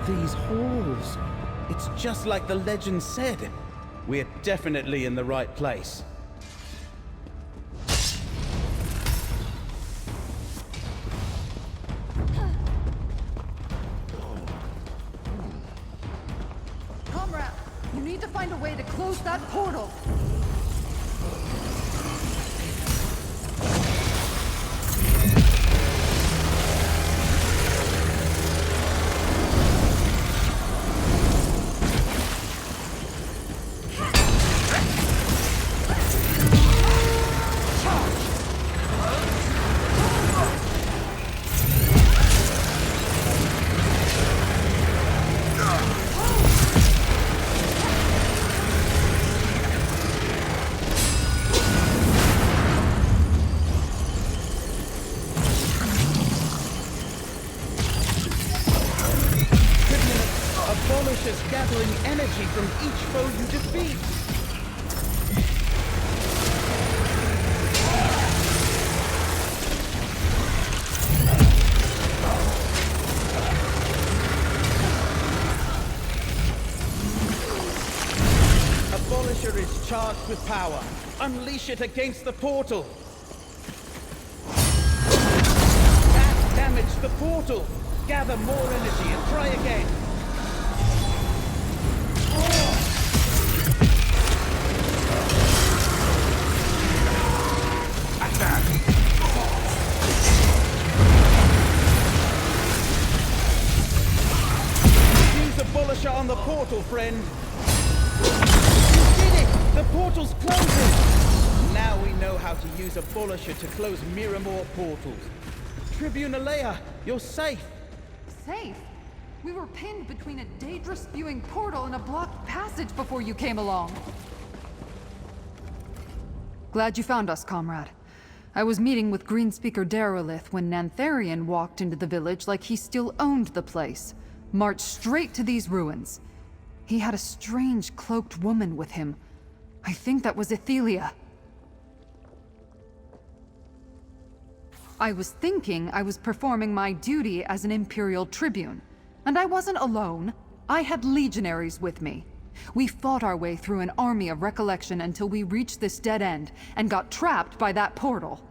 These halls. It's just like the legend said. We're definitely in the right place. Comrade, you need to find a way to close that portal. Abolisher's gathering energy from each foe you defeat. Abolisher is charged with power. Unleash it against the portal. That damaged the portal. Gather more energy and try again. Use Abolisher on the portal, friend. You did it! The portal's closing! Now we know how to use Abolisher to close Miramor portals. Tribune Alea, you're safe. Safe? We were pinned between a Daedra-spewing portal and a blocked passage before you came along. Glad you found us, comrade. I was meeting with Greenspeaker Derelith when Nantharian walked into the village like he still owned the place. Marched straight to these ruins. He had a strange cloaked woman with him. I think that was Ethelia. I was thinking I was performing my duty as an Imperial Tribune. And I wasn't alone. I had legionaries with me. We fought our way through an army of recollection until we reached this dead end and got trapped by that portal.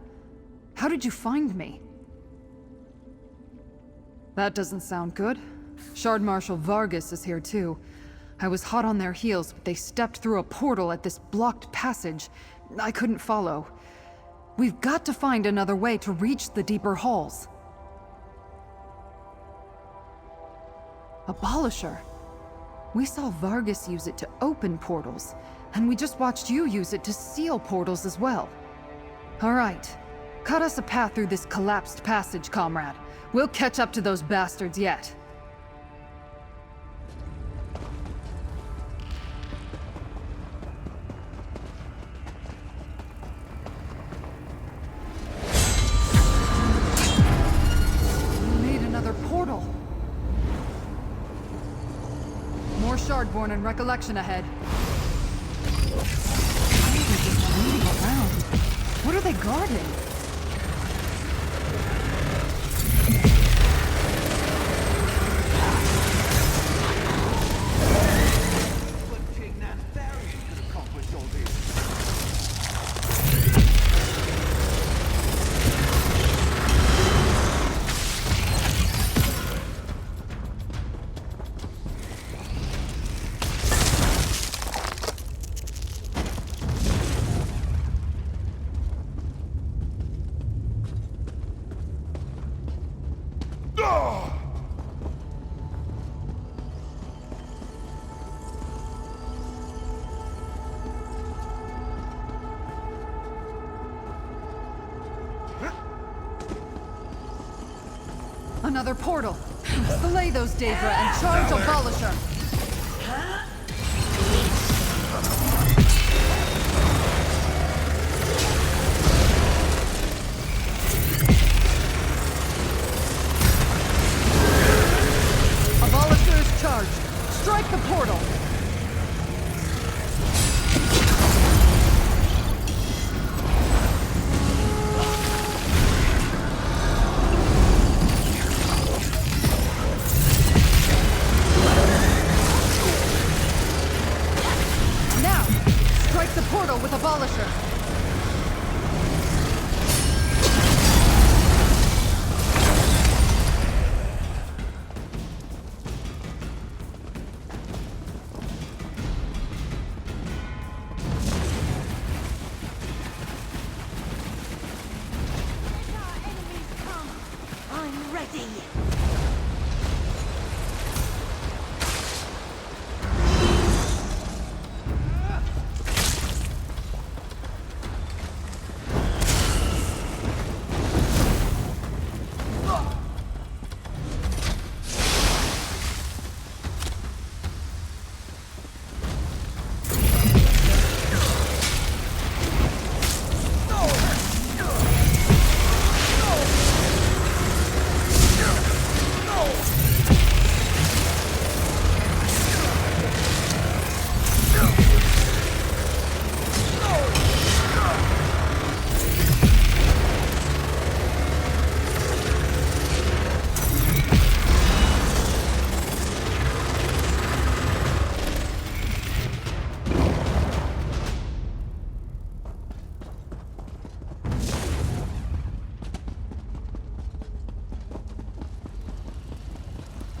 How did you find me? That doesn't sound good. Shard Marshal Vargas is here too. I was hot on their heels, but they stepped through a portal at this blocked passage. I couldn't follow. We've got to find another way to reach the deeper halls. Abolisher. We saw Vargas use it to open portals, and we just watched you use it to seal portals as well. All right. Cut us a path through this collapsed passage, comrade. We'll catch up to those bastards yet. We made another portal. More Shardborn and Recollection ahead. Why are they just waiting around? What are they guarding? Another portal. Slay those Daedra and charge Abolisher. Abolisher is charged. Strike the portal. Strike the portal with Abolisher! I'm ready.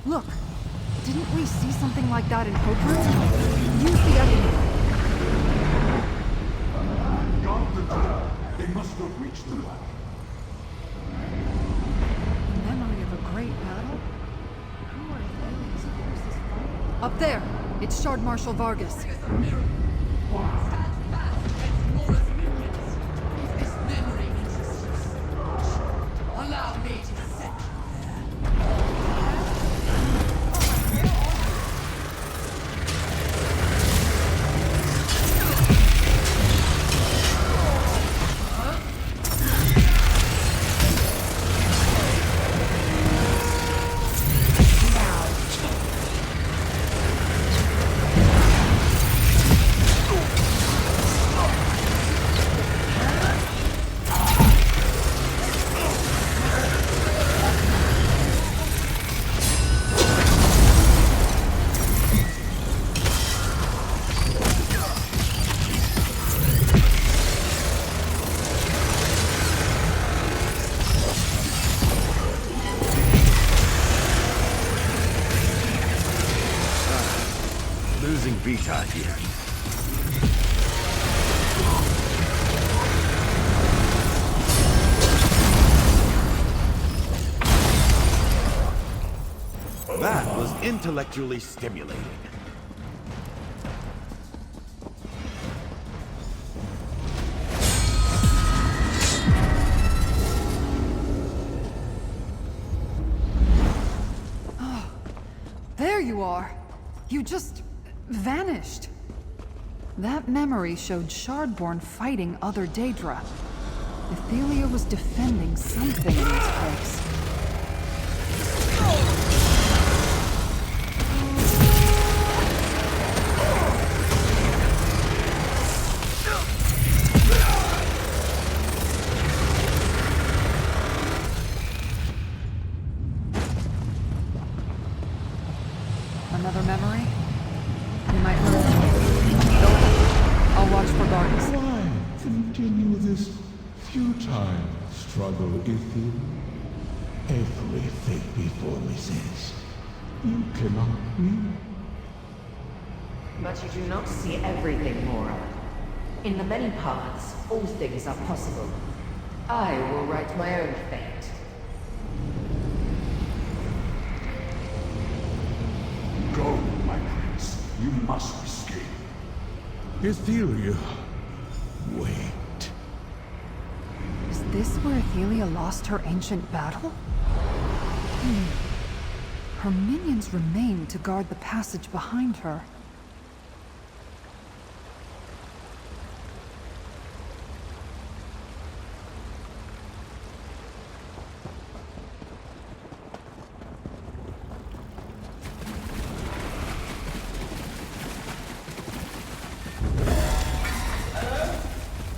Look! Didn't we see something like that in Hope Room? Use the editor. Guard the door. They must have reached the lab. Memory of a great battle? Who are Athelia's forces fighting? Up there! It's Shard Marshal Vargas. Allow me to set Losing Vita here. That was intellectually stimulating. There you are! You just vanished. That memory showed Shardborn fighting other Daedra. Athelia was defending something in this place. Another memory? You might learn. Go ahead. I'll watch for guards. Why continue this futile struggle, Ithiel? Everything before me says you cannot win. But you do not see everything, Mora. In the many paths, all things are possible. I will write my own fate. Go, my prince. You must escape. Ethelia, wait. Is this where Athelia lost her ancient battle? Her minions remain to guard the passage behind her.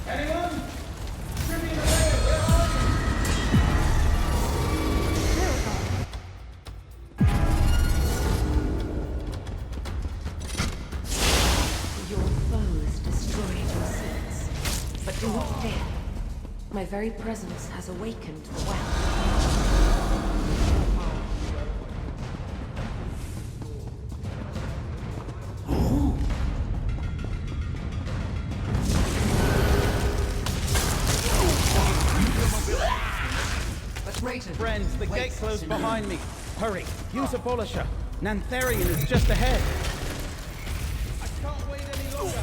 Anyone? Tribune Alea, where are you? Do not fear. My very presence has awakened the well. Friends, the gate closed behind me. Hurry, use Abolisher. Nantharian is just ahead. I can't wait any longer.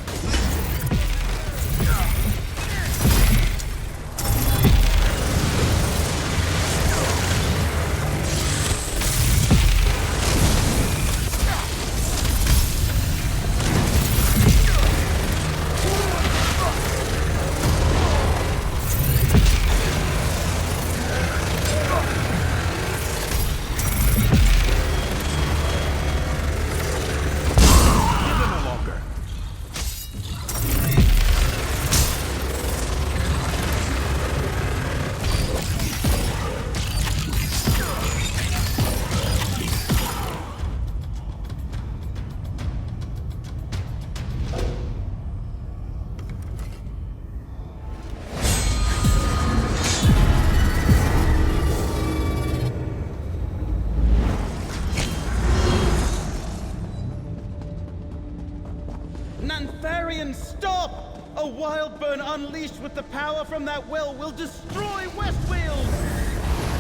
Nantharian, stop! A wild burn unleashed with the power from that well will destroy Westfield!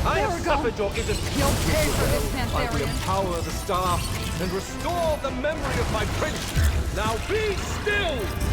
I have Borgo, suffered your inability you'll pay for this, I will Nantharian. empower the star and restore the memory of my prince. Now be still!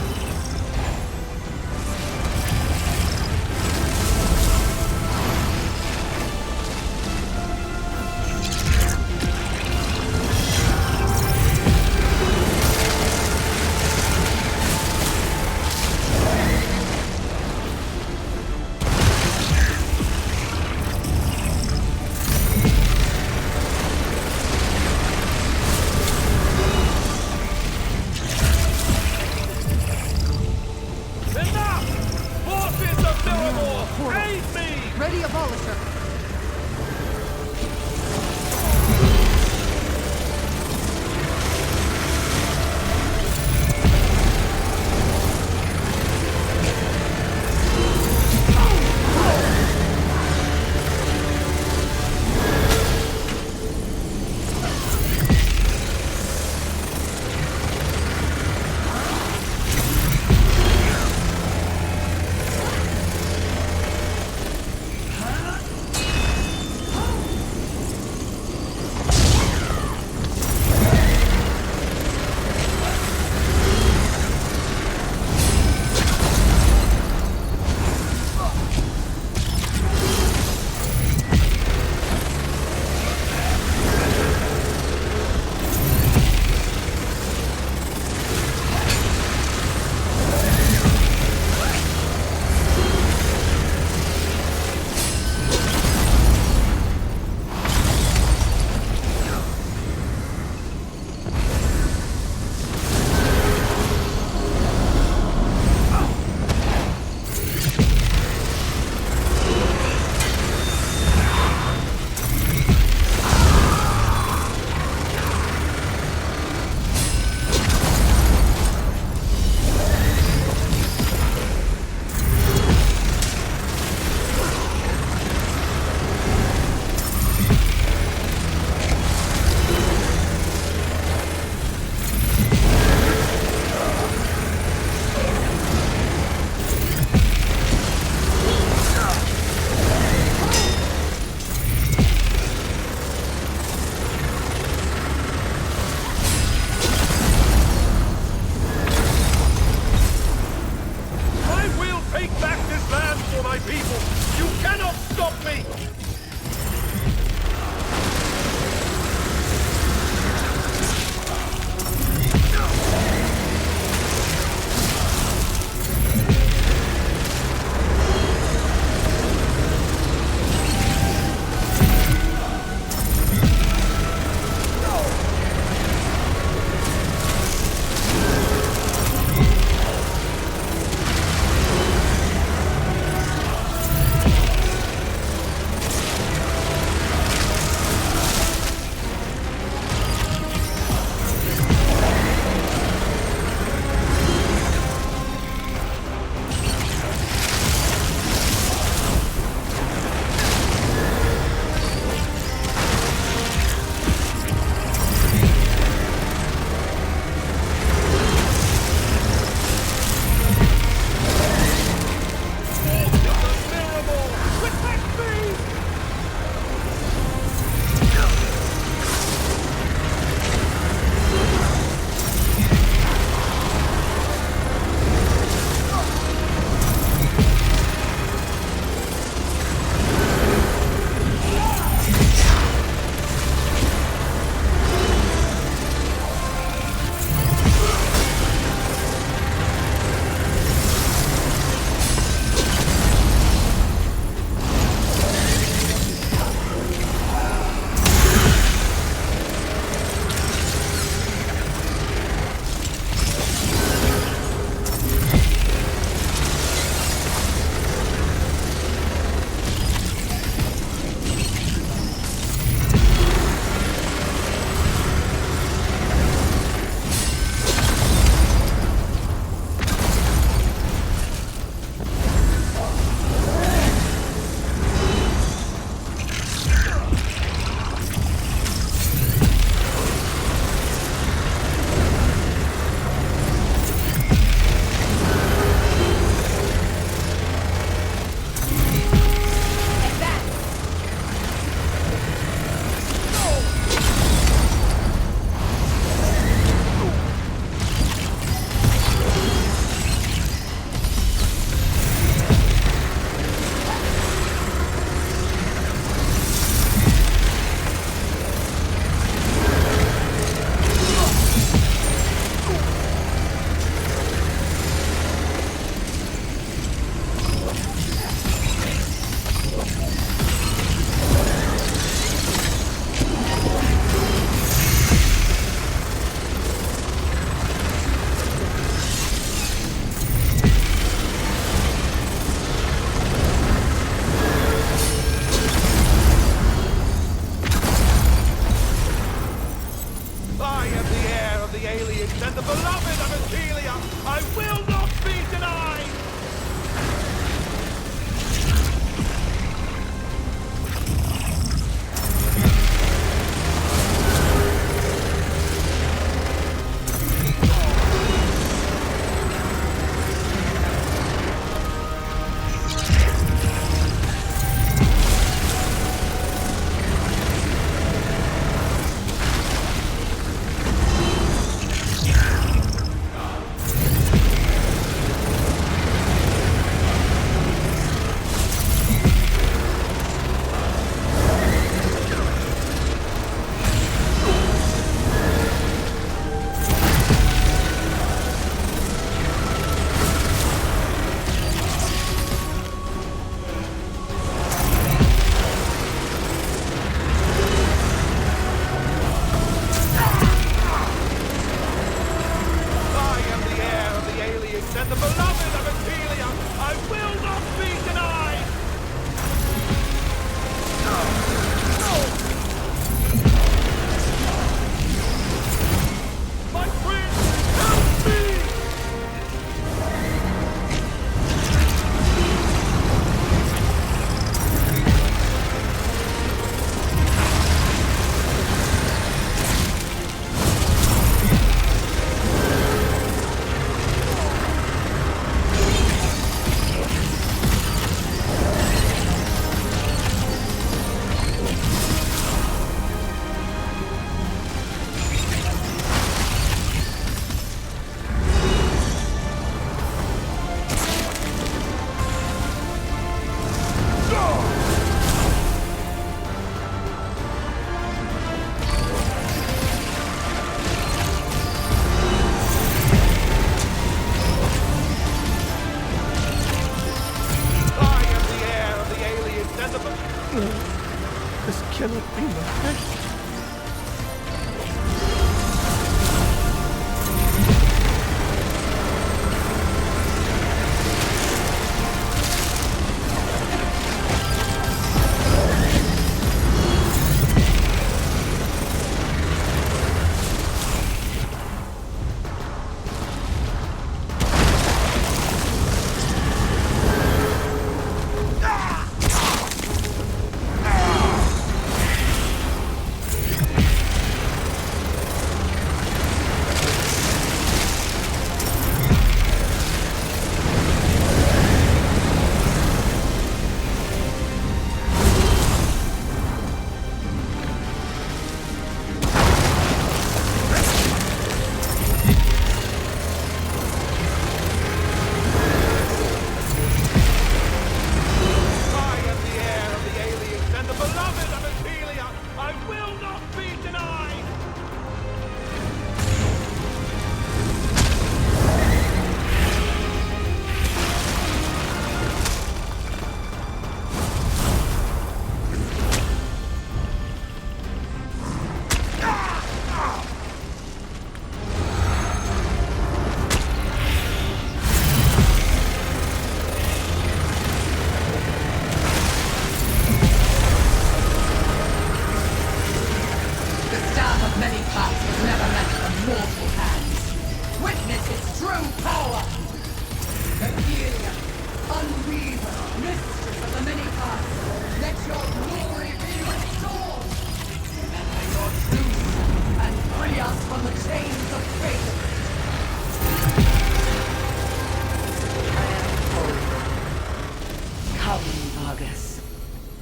cannot be my fate.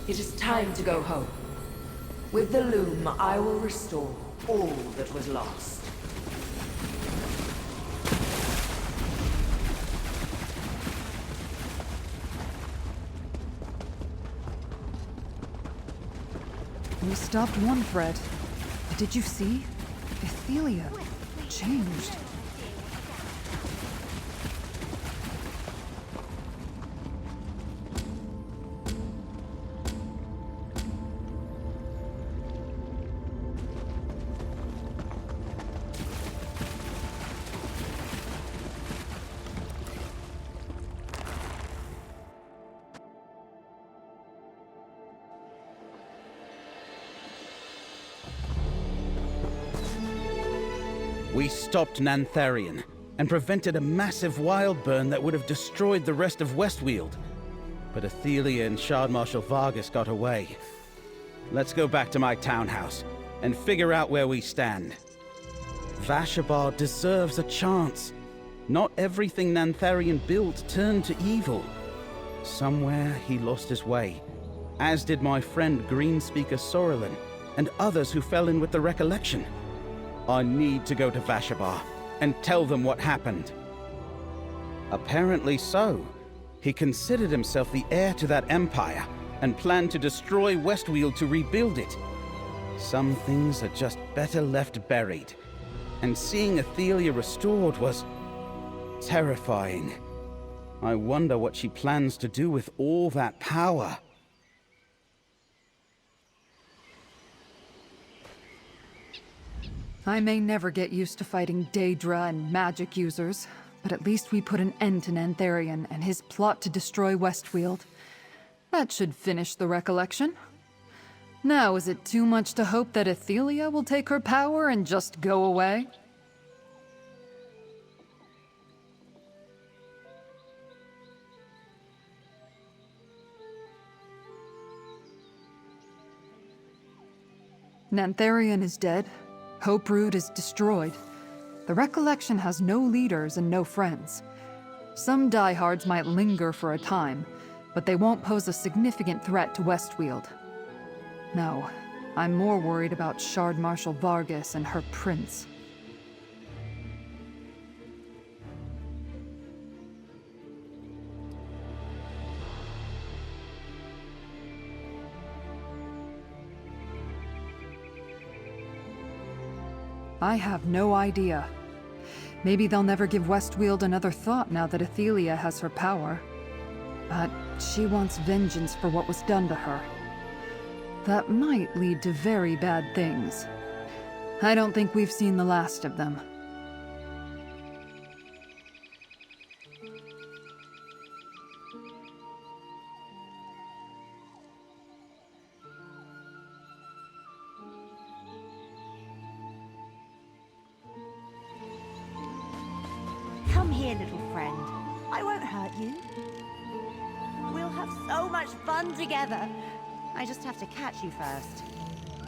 It is time to go home. With the loom, I will restore all that was lost. We stopped one thread. But did you see? Ethelia changed. We stopped Nantharion and prevented a massive wild burn that would have destroyed the rest of Westweald. But Athelia and Shard Marshal Vargas got away. Let's go back to my townhouse and figure out where we stand. Vashabar deserves a chance. Not everything Nantharion built turned to evil. Somewhere he lost his way, as did my friend Greenspeaker Sorrelin and others who fell in with the Recollection. I need to go to Vashabar and tell them what happened. Apparently so. He considered himself the heir to that empire and planned to destroy Westweald to rebuild it. Some things are just better left buried. And seeing Athelia restored was terrifying. I wonder what she plans to do with all that power. I may never get used to fighting Daedra and magic users, but at least we put an end to Nantharion and his plot to destroy Westweald. That should finish the Recollection. Now, is it too much to hope that Athelia will take her power and just go away? Nantharion is dead. Hoperoot is destroyed. The Recollection has no leaders and no friends. Some diehards might linger for a time, but they won't pose a significant threat to Westweald. No, I'm more worried about Shard Marshal Vargas and her prince. I have no idea. Maybe they'll never give Westweald another thought now that Athelia has her power. But she wants vengeance for what was done to her. That might lead to very bad things. I don't think we've seen the last of them. Come here, little friend. I won't hurt you. We'll have so much fun together. I just have to catch you first.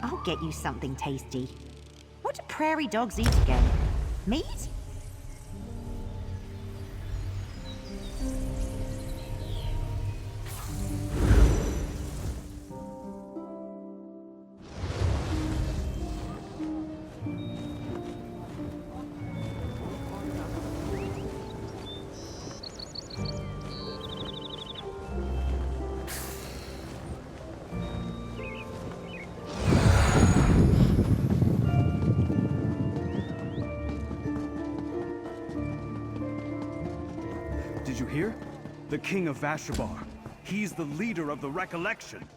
I'll get you something tasty. What do prairie dogs eat again? Meat? Did you hear? The King of Vashabar. He's the leader of the Recollection.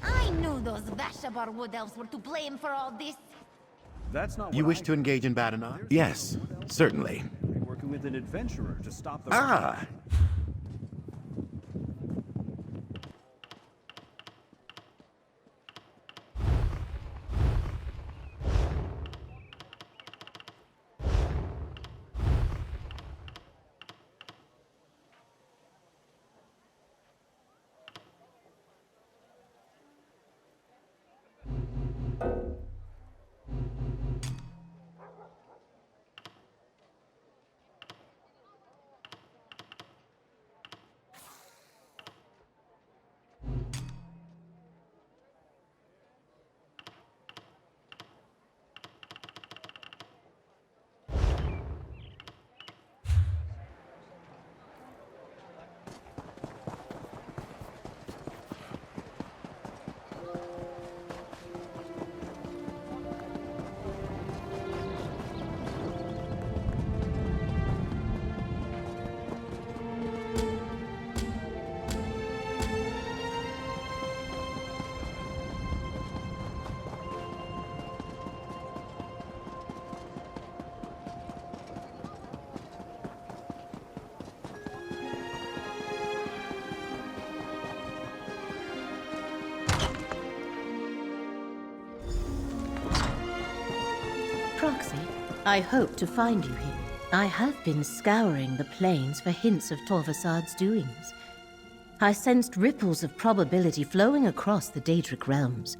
I knew those Vashabar Wood Elves were to blame for all this. That's not You what wish I to engage in Badanaar? Yes, certainly. working with an adventurer to stop the... Ah! Proxy, I hope to find you here. I have been scouring the plains for hints of Torvasad's doings. I sensed ripples of probability flowing across the Daedric realms.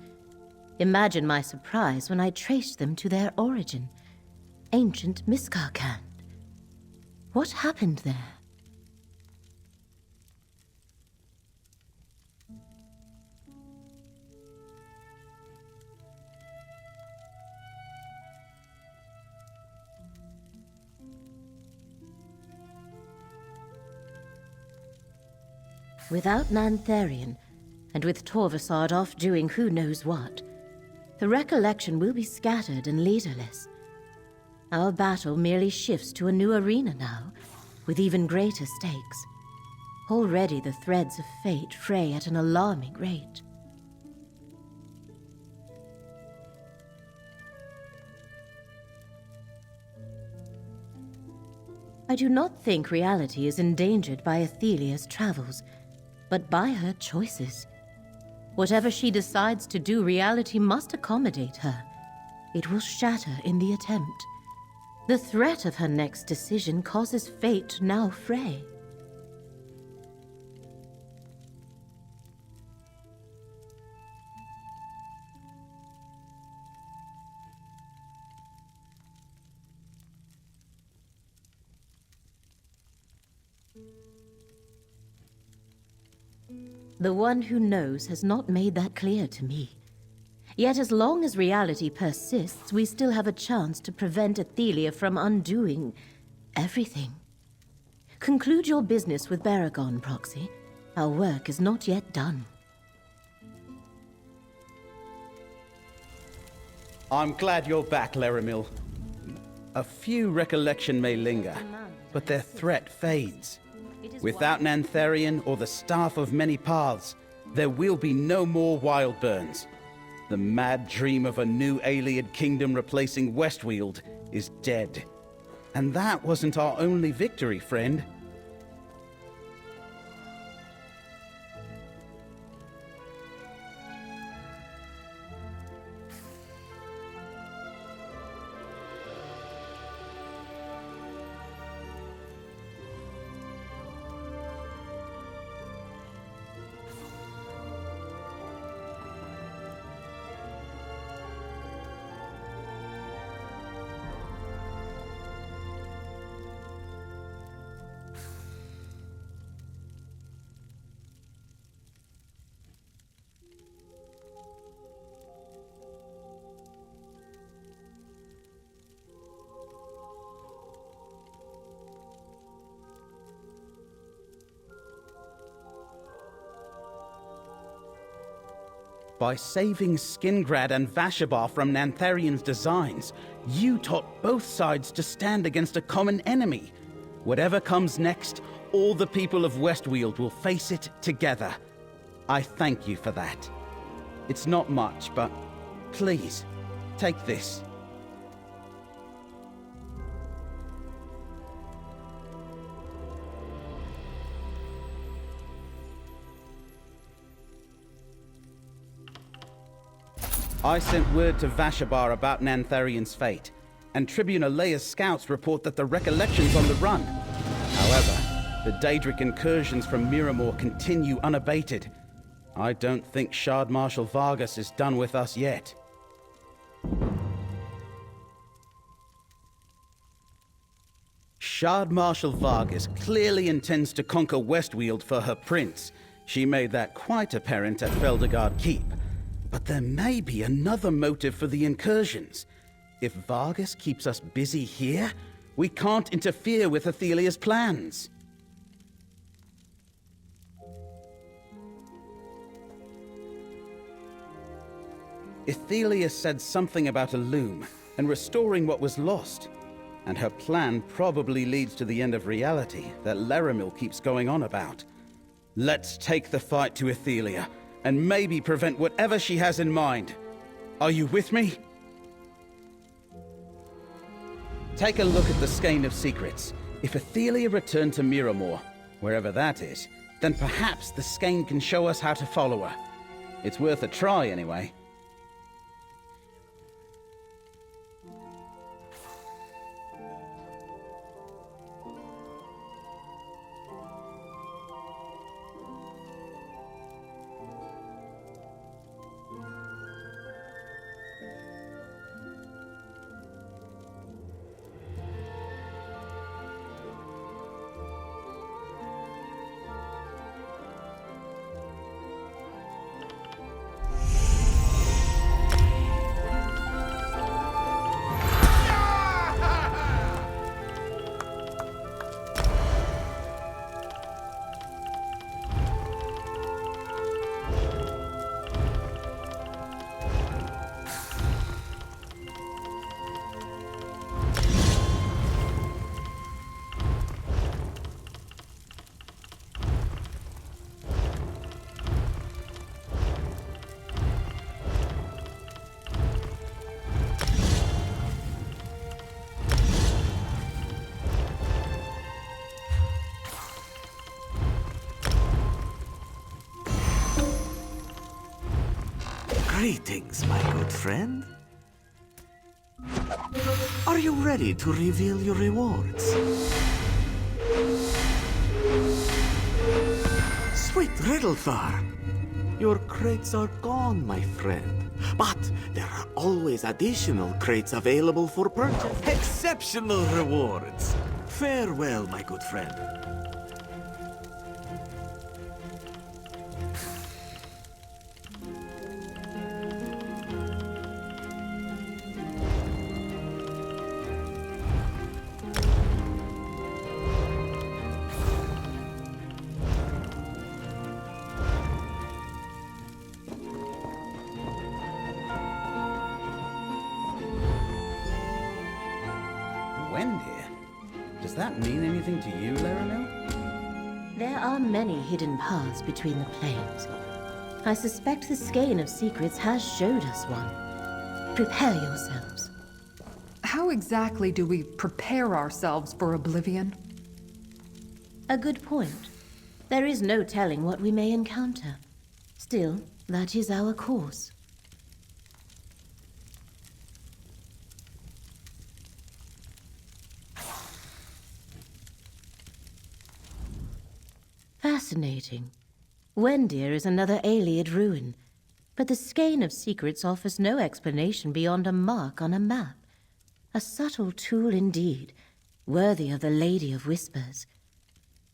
Imagine my surprise when I traced them to their origin, ancient Miskarkand. What happened there? Without Nantharion, and with Torvasad off doing who knows what, the Recollection will be scattered and leaderless. Our battle merely shifts to a new arena now, with even greater stakes. Already the threads of fate fray at an alarming rate. I do not think reality is endangered by Athelia's travels, but by her choices. Whatever she decides to do, reality must accommodate her. It will shatter in the attempt. The threat of her next decision causes fate to now fray. The one who knows has not made that clear to me. Yet as long as reality persists, we still have a chance to prevent Athelia from undoing everything. Conclude your business with Baragon, Proxy. Our work is not yet done. I'm glad you're back, Laramil. A few recollection may linger, but their threat fades. Without Nantharion or the Staff of Many Paths, there will be no more Wildburns. The mad dream of a new Ayleid kingdom replacing Westweald is dead. And that wasn't our only victory, friend. By saving Skingrad and Vashabar from Nantharian's designs, you taught both sides to stand against a common enemy. Whatever comes next, all the people of Westweald will face it together. I thank you for that. It's not much, but please, take this. I sent word to Vashabar about Nantharian's fate, and Tribune Alea's scouts report that the Recollection's on the run. However, the Daedric incursions from Miramor continue unabated. I don't think Shard Marshal Vargas is done with us yet. Shard Marshal Vargas clearly intends to conquer Westweald for her prince. She made that quite apparent at Feldergard Keep. But there may be another motive for the incursions. If Vargas keeps us busy here, we can't interfere with Athelia's plans. Athelia said something about a loom and restoring what was lost. And her plan probably leads to the end of reality that Laramil keeps going on about. Let's take the fight to Athelia, and maybe prevent whatever she has in mind. Are you with me? Take a look at the Skein of Secrets. If Athelia returned to Miramor, wherever that is, then perhaps the Skein can show us how to follow her. It's worth a try, anyway. Greetings, my good friend. Are you ready to reveal your rewards? Sweet Riddlethar! Your crates are gone, my friend. But there are always additional crates available for purchase. Exceptional rewards! Farewell, my good friend. Wendir? Does that mean anything to you, Laramil? There are many hidden paths between the planes. I suspect the Skein of Secrets has showed us one. Prepare yourselves. How exactly do we prepare ourselves for oblivion? A good point. There is no telling what we may encounter. Still, that is our course. Fascinating. Wendir is another Ayleid ruin, but the Skein of Secrets offers no explanation beyond a mark on a map. A subtle tool indeed, worthy of the Lady of Whispers.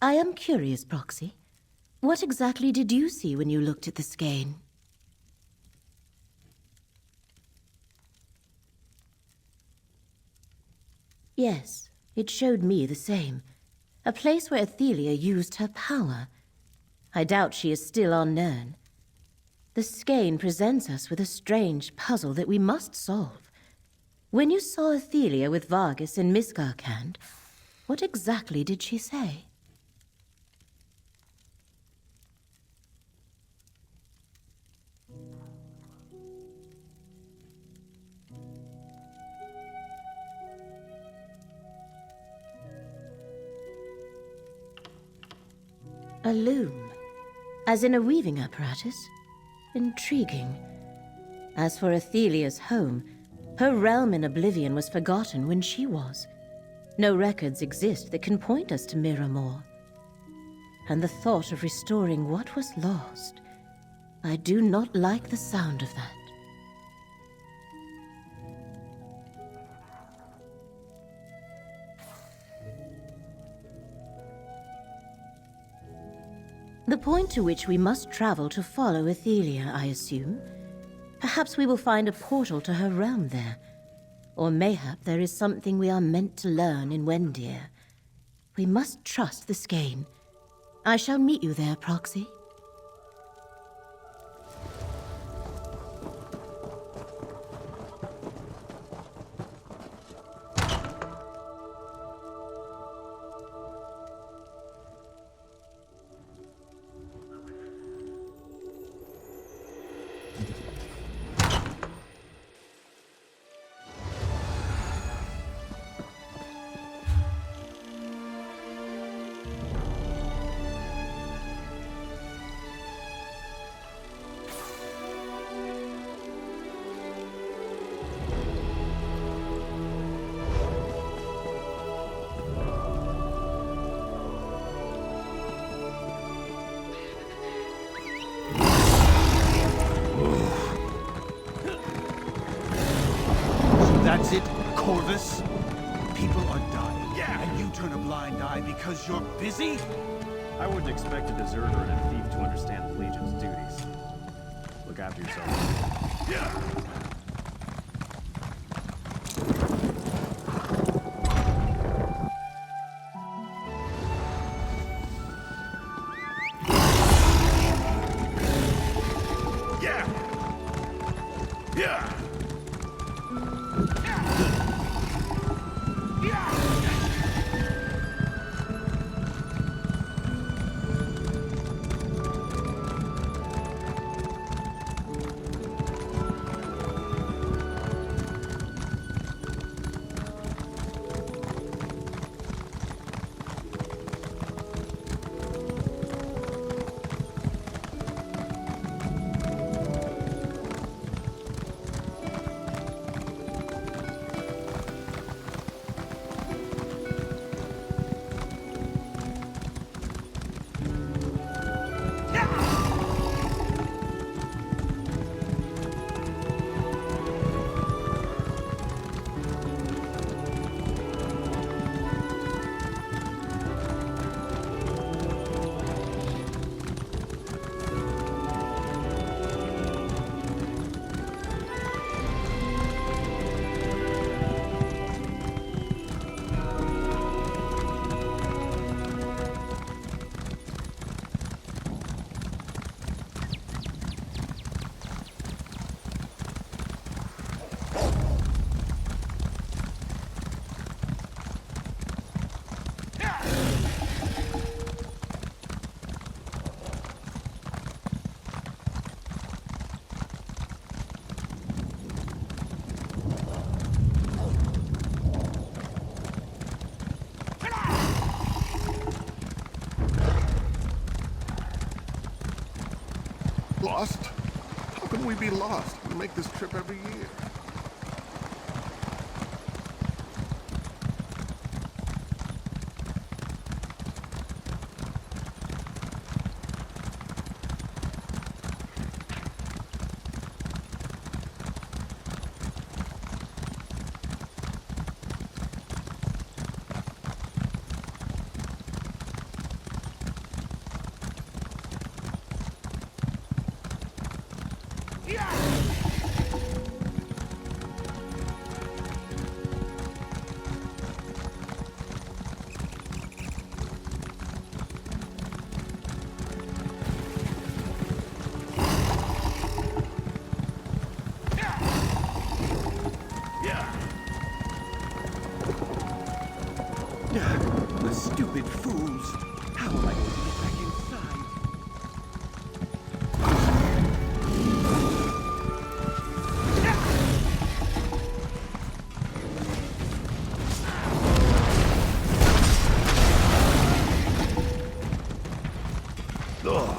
I am curious, Proxy. What exactly did you see when you looked at the Skein? Yes, it showed me the same. A place where Athelia used her power. I doubt she is still on Nirn. The Skein presents us with a strange puzzle that we must solve. When you saw Athelia with Vargas in Misgarkand, what exactly did she say? A loom, as in a weaving apparatus? Intriguing. As for Athelia's home, her realm in Oblivion was forgotten when she was. No records exist that can point us to Miramor. And the thought of restoring what was lost, I do not like the sound of that. The point to which we must travel to follow Athelia, I assume. Perhaps we will find a portal to her realm there. Or mayhap there is something we are meant to learn in Wendir. We must trust the Skein. I shall meet you there, Proxy. That's it, Corvus? People are dying, and you turn a blind eye because you're busy? I wouldn't expect a deserter and a thief to understand the Legion's duties. Look after yourself. Yeah. lost? How can we be lost? We make this trip every year. The stupid fools! How am I going to get back inside? Ugh.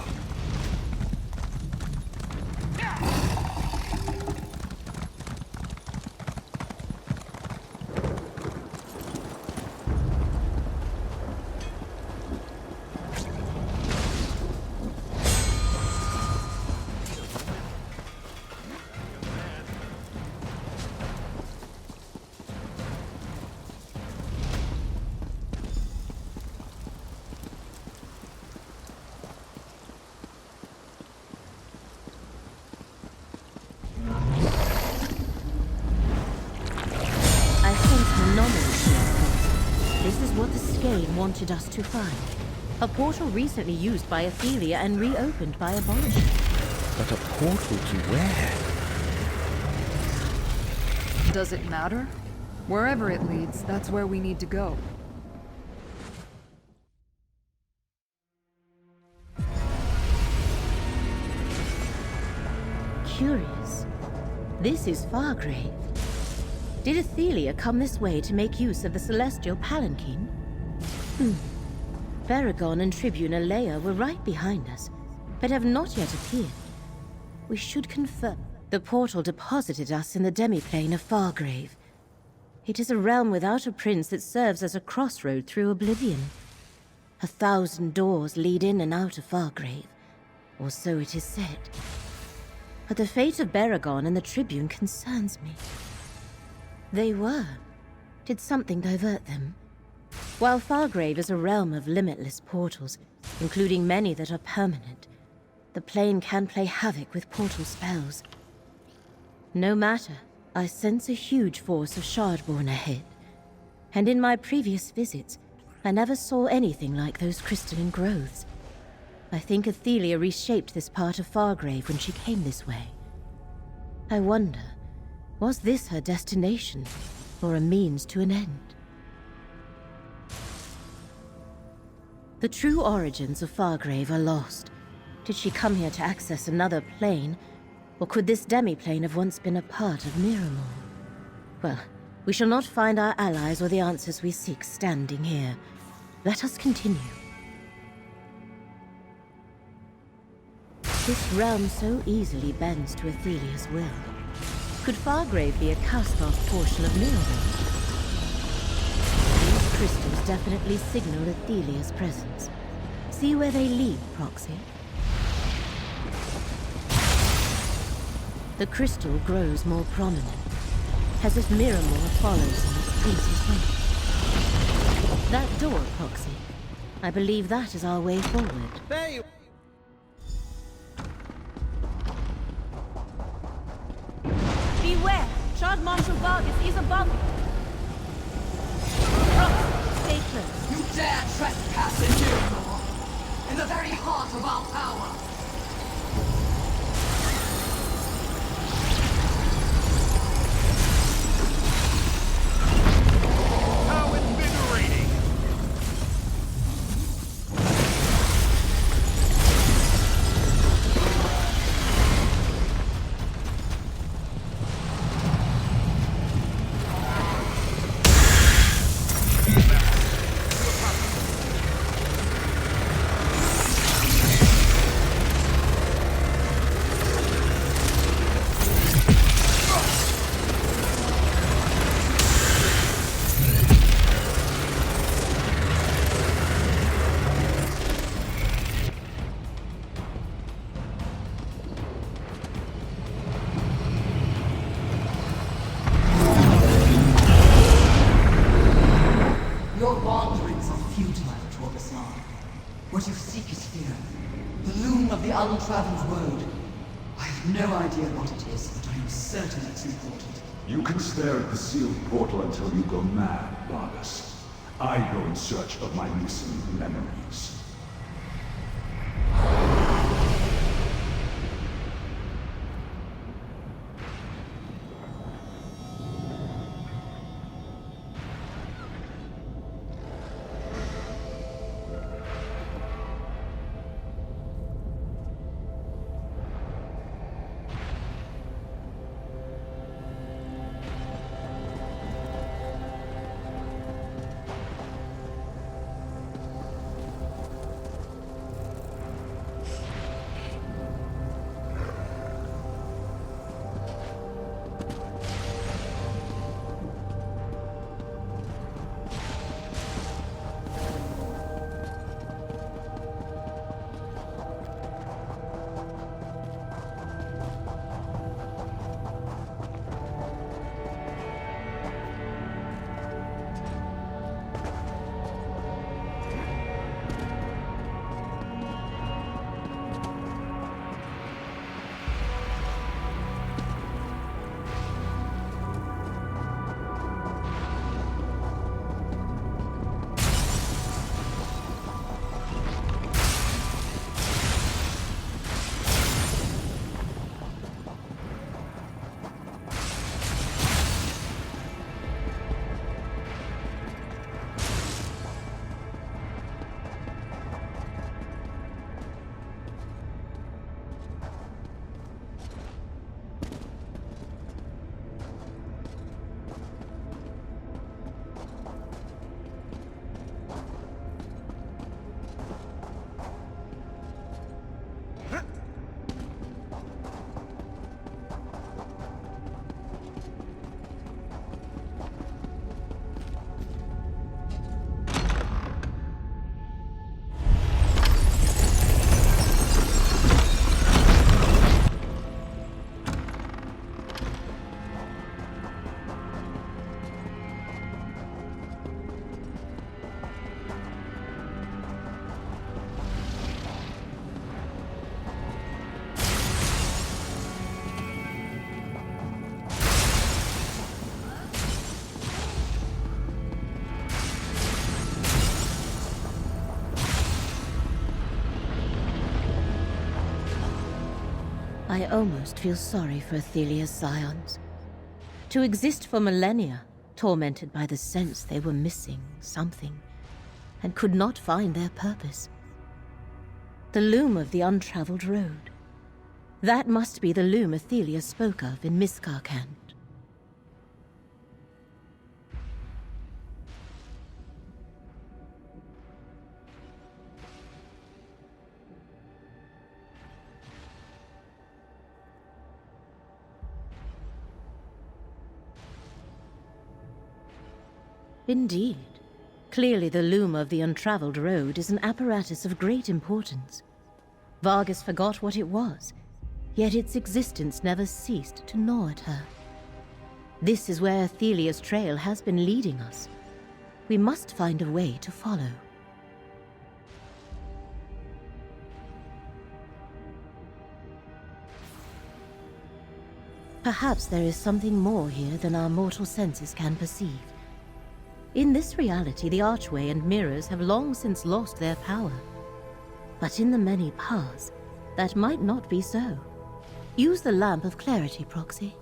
This is what the Skane wanted us to find. A portal recently used by Athelia and reopened by Abolisher. But a portal to where? Does it matter? Wherever it leads, that's where we need to go. Curious. This is Fargrave. Did Athelia come this way to make use of the Celestial Palanquin? Baragon and Tribune Alea were right behind us, but have not yet appeared. We should confirm. The portal deposited us in the demiplane of Fargrave. It is a realm without a prince that serves as a crossroad through oblivion. 1,000 doors lead in and out of Fargrave, or so it is said. But the fate of Baragon and the Tribune concerns me. They were. Did something divert them? While Fargrave is a realm of limitless portals, including many that are permanent, the plane can play havoc with portal spells. No matter, I sense a huge force of Shardborn ahead. And in my previous visits, I never saw anything like those crystalline growths. I think Athelia reshaped this part of Fargrave when she came this way. I wonder, was this her destination, or a means to an end? The true origins of Fargrave are lost. Did she come here to access another plane, or could this demi-plane have once been a part of Miramor? Well, we shall not find our allies or the answers we seek standing here. Let us continue. This realm so easily bends to Athelia's will. Could Fargrave be a cast-off portion of Miramor? These crystals definitely signal Athelia's presence. See where they lead, Proxy. The crystal grows more prominent, as if Miramor follows in its prince's wake. That door, Proxy. I believe that is our way forward. There you... Beware! Shard Marshal Vargas is above you! Proxy, stay close. You dare trespass in Miramor, in the very heart of our power! How invigorating! Zard. What you seek is fear. The loom of the untraveled road. I have no idea what it is, but I am certain it's important. You can stare at the sealed portal until you go mad, Vargas. I go in search of my missing memories. I almost feel sorry for Athelia's scions. To exist for millennia, tormented by the sense they were missing something, and could not find their purpose. The loom of the untraveled road. That must be the loom Athelia spoke of in Miskarkand. Indeed. Clearly the loom of the untraveled road is an apparatus of great importance. Vargas forgot what it was, yet its existence never ceased to gnaw at her. This is where Athelia's trail has been leading us. We must find a way to follow. Perhaps there is something more here than our mortal senses can perceive. In this reality, the archway and mirrors have long since lost their power. But in the many paths, that might not be so. Use the Lamp of Clarity, Proxy.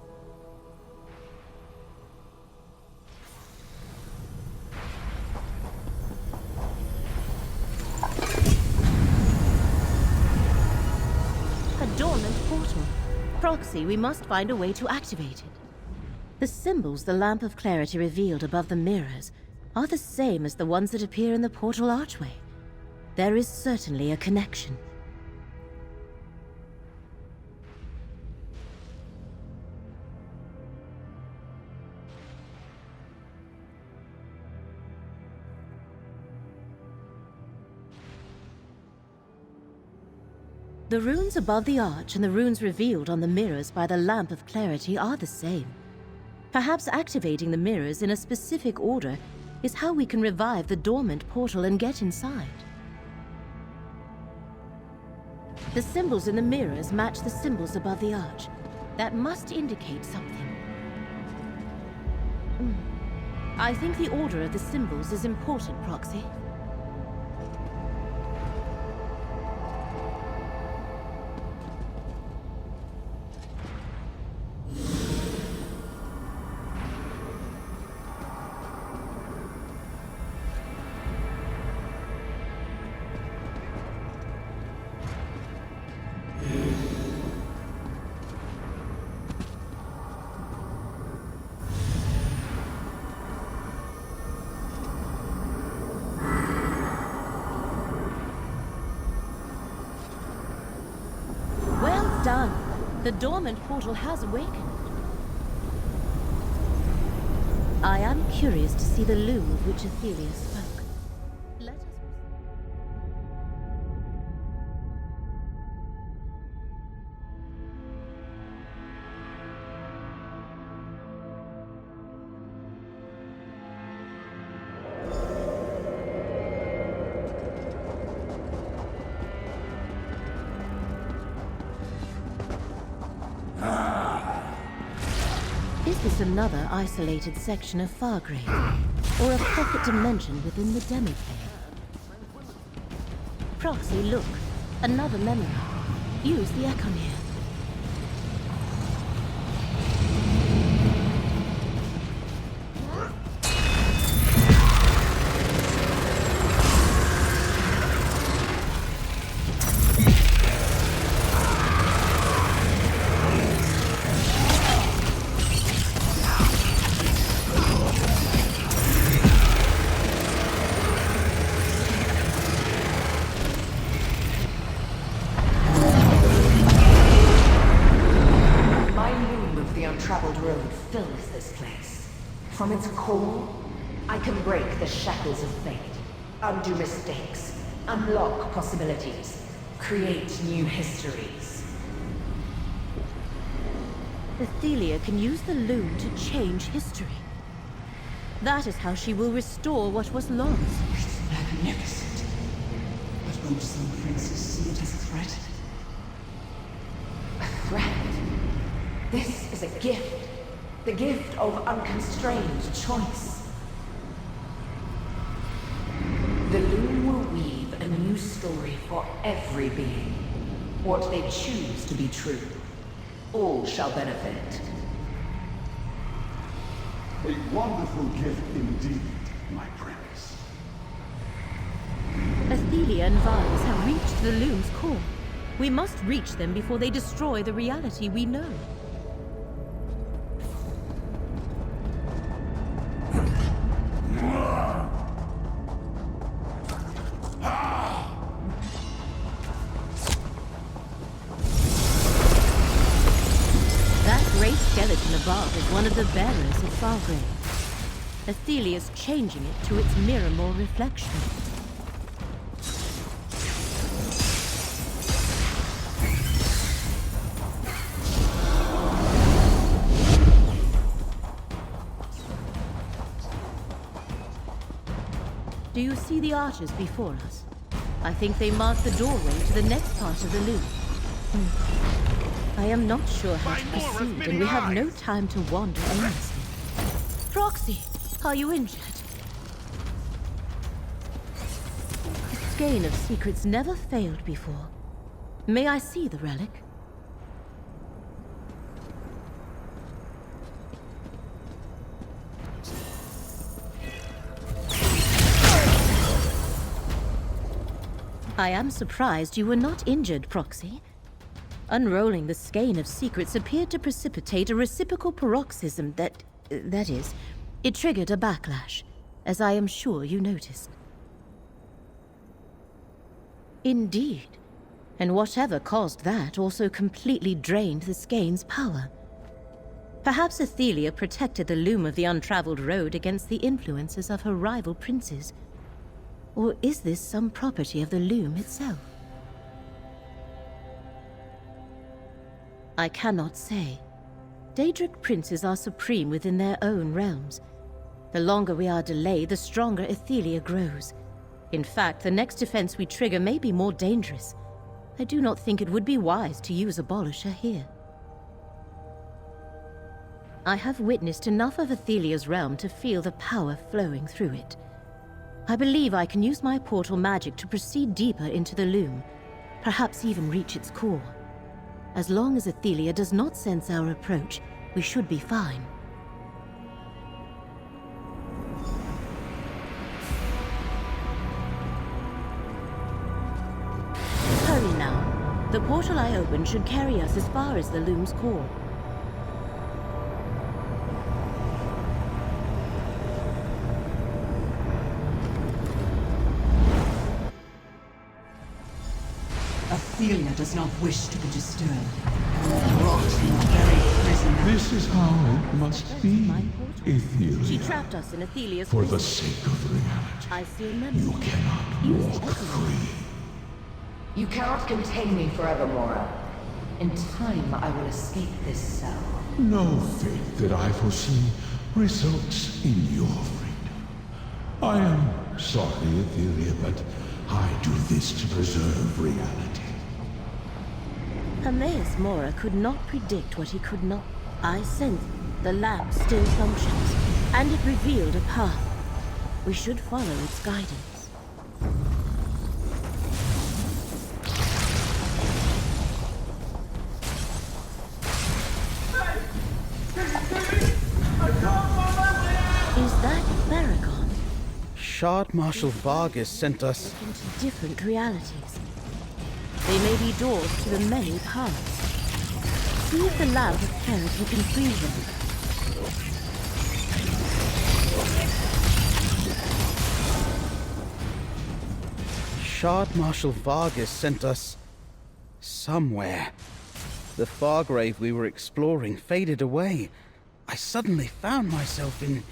A dormant portal. Proxy, we must find a way to activate it. The symbols the Lamp of Clarity revealed above the mirrors are the same as the ones that appear in the portal archway. There is certainly a connection. The runes above the arch and the runes revealed on the mirrors by the Lamp of Clarity are the same. Perhaps activating the mirrors in a specific order is how we can revive the dormant portal and get inside. The symbols in the mirrors match the symbols above the arch. That must indicate something. I think the order of the symbols is important, Proxy. Done. The dormant portal has awakened. I am curious to see the loom of which Athelia spoke. Let us... Is this another isolated section of Fargrave, or a pocket dimension within the demiplane? Proxy, look. Another memory. Use the Ecomere. Fills this place. From its core, I can break the shackles of fate, undo mistakes, unlock possibilities, create new histories. Athelia can use the loom to change history. That is how she will restore what was lost. It's magnificent. But won't some princes see it as a threat? A threat? This is a gift. The gift of unconstrained choice. The loom will weave a new story for every being. What they choose to be true. All shall benefit. A wonderful gift indeed, my prince. Athelia and Varus have reached the loom's core. We must reach them before they destroy the reality we know. Above is one of the bearers of Fargrave. Athelia's changing it to its mirror-more reflection. Do you see the arches before us? I think they mark the doorway to the next part of the loop. I am not sure how to proceed, and we have no time to wander aimlessly. Proxy, are you injured? The skein of secrets never failed before. May I see the relic? I am surprised you were not injured, Proxy. Unrolling the skein of secrets appeared to precipitate a reciprocal paroxysm that is, it triggered a backlash, as I am sure you noticed. Indeed. And whatever caused that also completely drained the skein's power. Perhaps Athelia protected the loom of the untraveled road against the influences of her rival princes. Or is this some property of the loom itself? I cannot say. Daedric princes are supreme within their own realms. The longer we are delayed, the stronger Athelia grows. In fact, the next defense we trigger may be more dangerous. I do not think it would be wise to use Abolisher here. I have witnessed enough of Athelia's realm to feel the power flowing through it. I believe I can use my portal magic to proceed deeper into the loom, perhaps even reach its core. As long as Athelia does not sense our approach, we should be fine. Hurry now. The portal I opened should carry us as far as the loom's core. Athelia does not wish to be disturbed. Rot in the very prison. This is how it must be, Athelia. She trapped us in Athelia's For core. the sake of reality, I see a memory. you cannot walk free. You cannot contain me forever, Mora. In time, I will escape this cell. No fate that I foresee results in your freedom. I am sorry, Athelia, but I do this to preserve reality. Hermaeus Mora could not predict what he could not. I sense the lamp still functions, and it revealed a path. We should follow its guidance. Is that Baragon? Shard Marshal Vargas sent us... Into different realities. They may be doors to the many paths. See if the lamp of Kerith can free them. Shard Marshal Vargas sent us... somewhere. The Fargrave we were exploring faded away. I suddenly found myself in...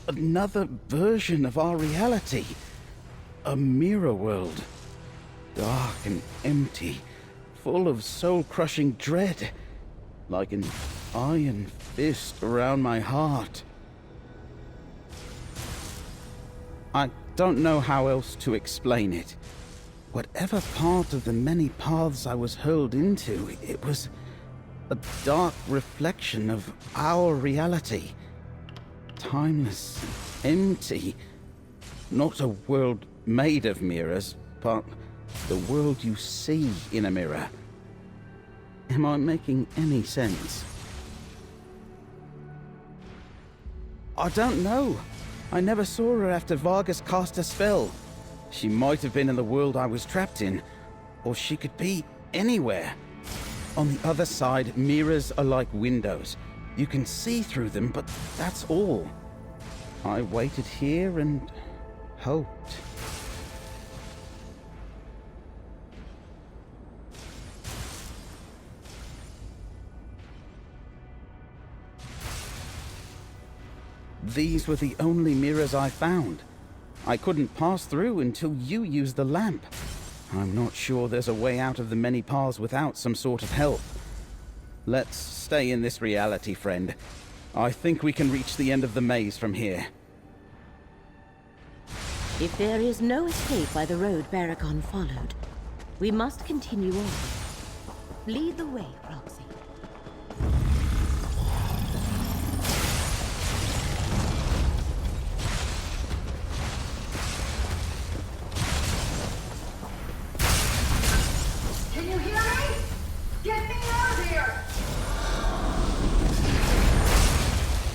another version of our reality. A mirror world. Dark and empty, full of soul-crushing dread, like an iron fist around my heart. I don't know how else to explain it. Whatever part of the many paths I was hurled into, it was a dark reflection of our reality. Timeless, empty. Not a world made of mirrors, but the world you see in a mirror. Am I making any sense? I don't know. I never saw her after Vargas cast a spell. She might have been in the world I was trapped in, or she could be anywhere. On the other side, mirrors are like windows. You can see through them, but that's all. I waited here and hoped. These were the only mirrors I found. I couldn't pass through until you used the lamp. I'm not sure there's a way out of the many paths without some sort of help. Let's stay in this reality, friend. I think we can reach the end of the maze from here. If there is no escape by the road Baragon followed, we must continue on. Lead the way, Roxy. Can you hear me? Get me out of here!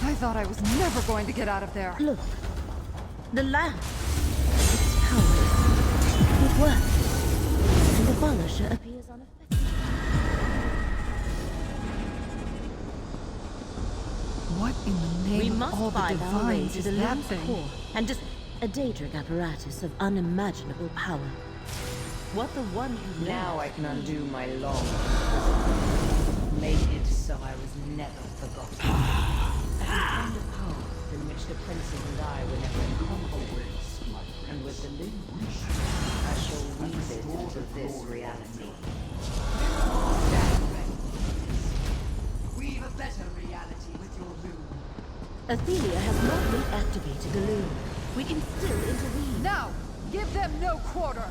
I thought I was never going to get out of there. Look. The lamp. Its power. It works. And the Abolisher appears unaffected. What in the name We of must all the find our way divines to is the that loom's thing? core and just a Daedric apparatus of unimaginable power. What the one who Now I can undo my long made it so I was never forgotten. I can find a path in which the princes and I were never incomparable. And with the loom, I shall weave it into this reality. Weave a better reality with your loom. Athelia has not reactivated the loom. We can still intervene. Now, give them no quarter!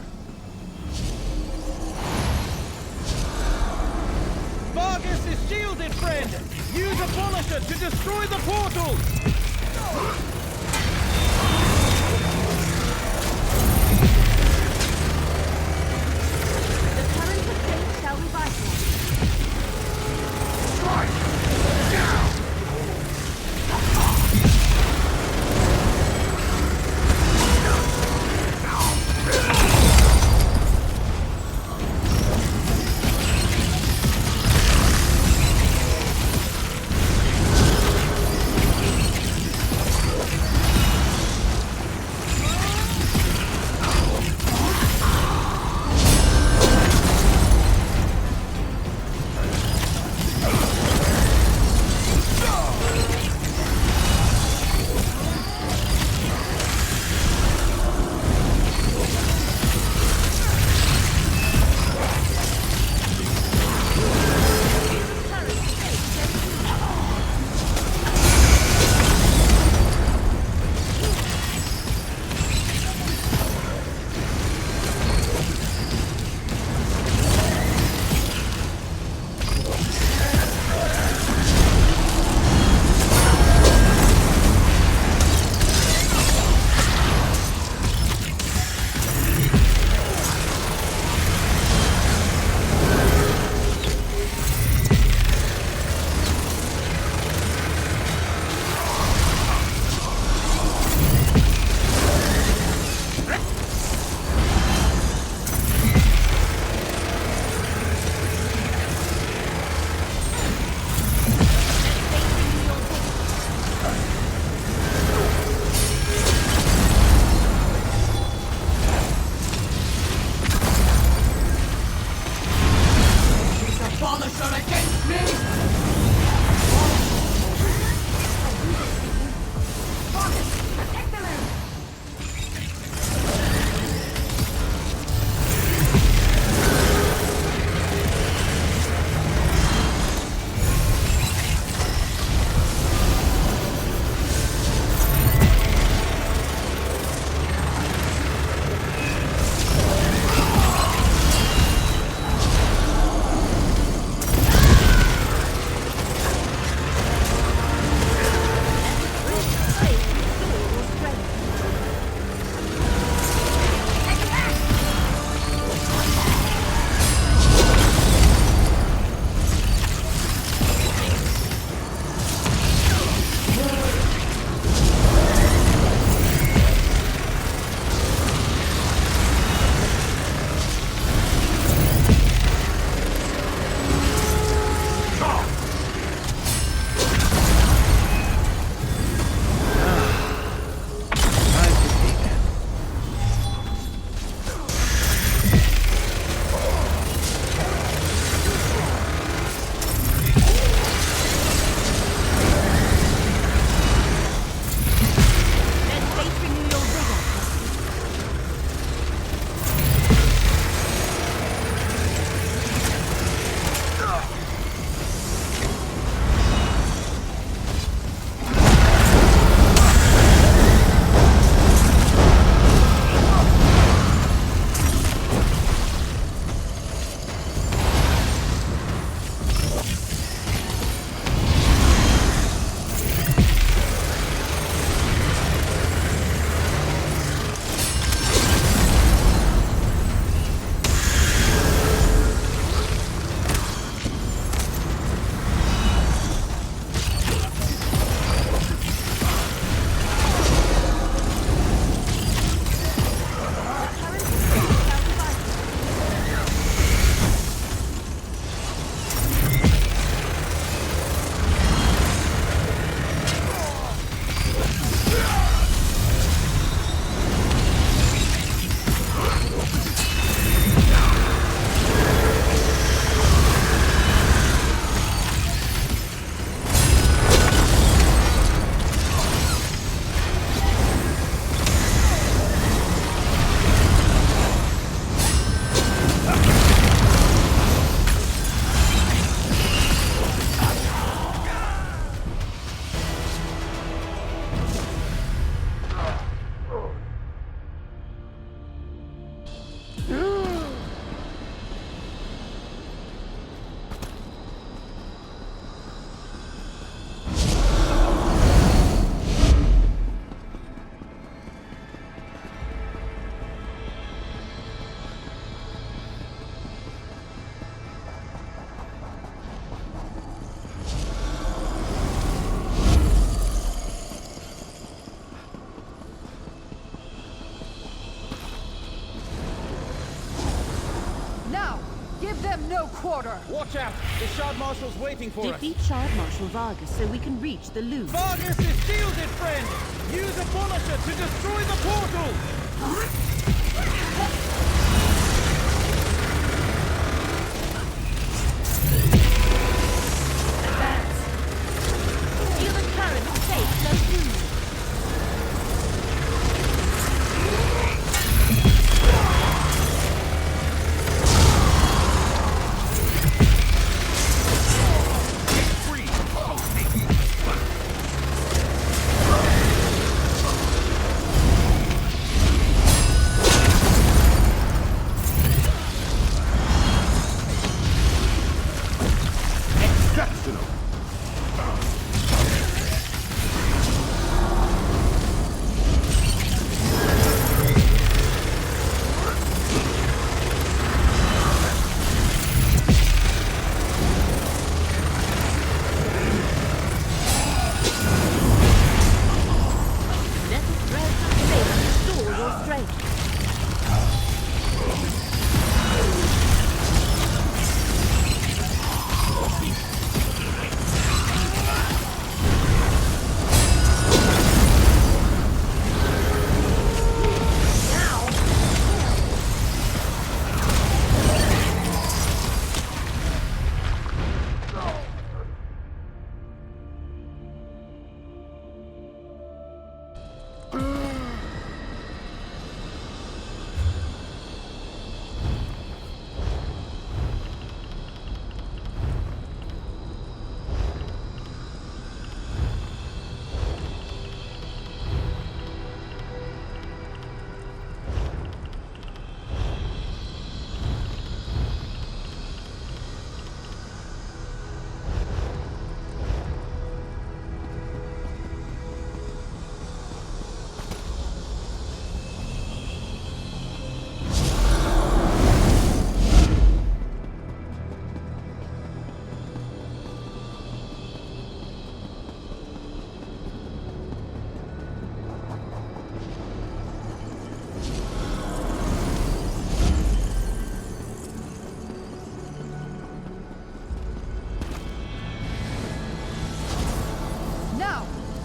friend! Use Abolisher to destroy the portal! The current of fate shall revitalize. Give them no quarter! Watch out! The Shard Marshal's waiting for us! Defeat Shard Marshal Vargas so we can reach the loop. Vargas is shielded, friend! Use Abolisher to destroy the portal! Advance! Feel the current of fate flow through you.